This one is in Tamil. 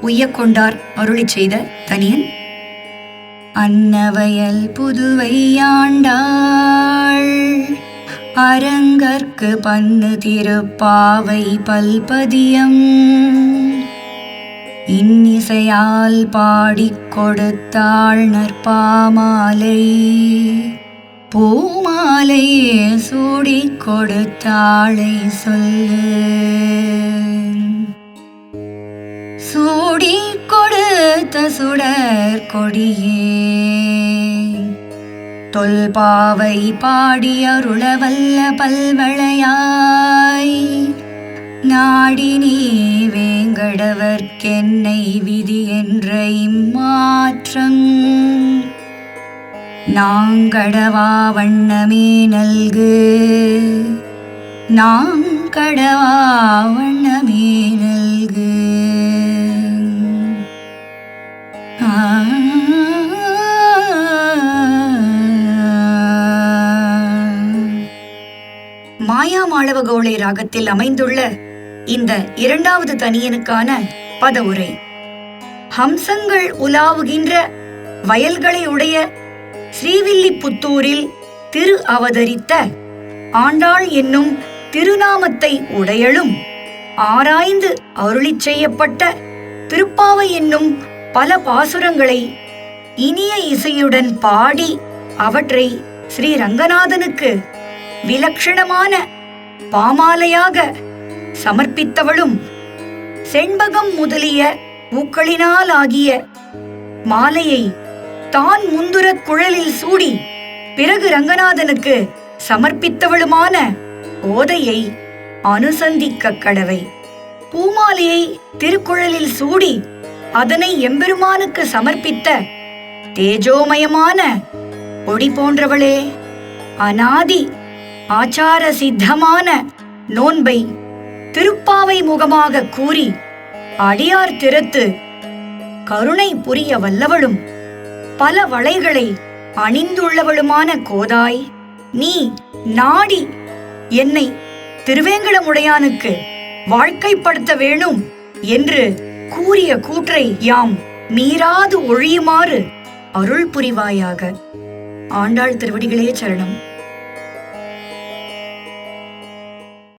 உய்யக்கொண்டார் அருளிச் செய்த தனியன். அன்னவயல் புதுவை ஆண்டாள் அரங்கற்கு பன்னு திருப்பாவை பல்பதியம் இன்னிசையால் பாடிக் கொடுத்தாள் நற்பாமாலை பூமாலையே சூடிக் கொடுத்தாளை சொல்லு. சூடிக் கொடுத்த சுடர் கொடியே தொல்பாவை பாடியருளவல்ல பல்வளையாய் நாடி நீ வேங்கடவர்க்கென்னை விதி என்ற இம்மாற்றம் நாங்கடவா வண்ணமே நல்கு நாங்கடவா வண்ணமே நல்கு. மாயாமாளவகோளை ராகத்தில் அமைந்துள்ள இந்த இரண்டாவது தனியனுக்கான பதவுரை. ஹம்சங்கள் உலாவுகின்ற வயல்களை உடைய ஸ்ரீவில்லிபுத்தூரில் திரு அவதரித்த ஆண்டாள் என்னும் திருநாமத்தை உடையளும் ஆராய்ந்து அருளிச் செய்யப்பட்ட திருப்பாவை என்னும் பல பாசுரங்களை இனிய இசையுடன் பாடி அவற்றை ஸ்ரீ ரங்கநாதனுக்கு விலட்சணமான பாமாலையாக சமர்ப்பித்தவளும் செண்பகம் முதலிய பூக்களினால் ஆகிய மாலையை தான் முந்துர குழலில் சூடி பிறகு ரங்கநாதனுக்கு சமர்ப்பித்தவளுமான ஓதையை அனுசந்திக்க கடவை. பூமாலையை திருக்குழலில் சூடி அதனை எம்பெருமானுக்கு சமர்ப்பித்த தேஜோமயமான ஒளி போன்றவளே, அநாதி ஆச்சார சித்தமான நோன்பை திருப்பாவை முகமாக கூறி அடியார் திறத்து கருணை புரிய வல்லவளும் பல வளைகளை அணிந்துள்ளவளுமான கோதாய், நீ நாடி என்னை திருவேங்கடமுடையானுக்கு வாழ்க்கைப்படுத்த வேணும் என்று கூறிய கூற்றை யாம் மீறாது ஒழியுமாறு அருள் புரிவாயாக. ஆண்டாள் திருவடிகளே சரணம்.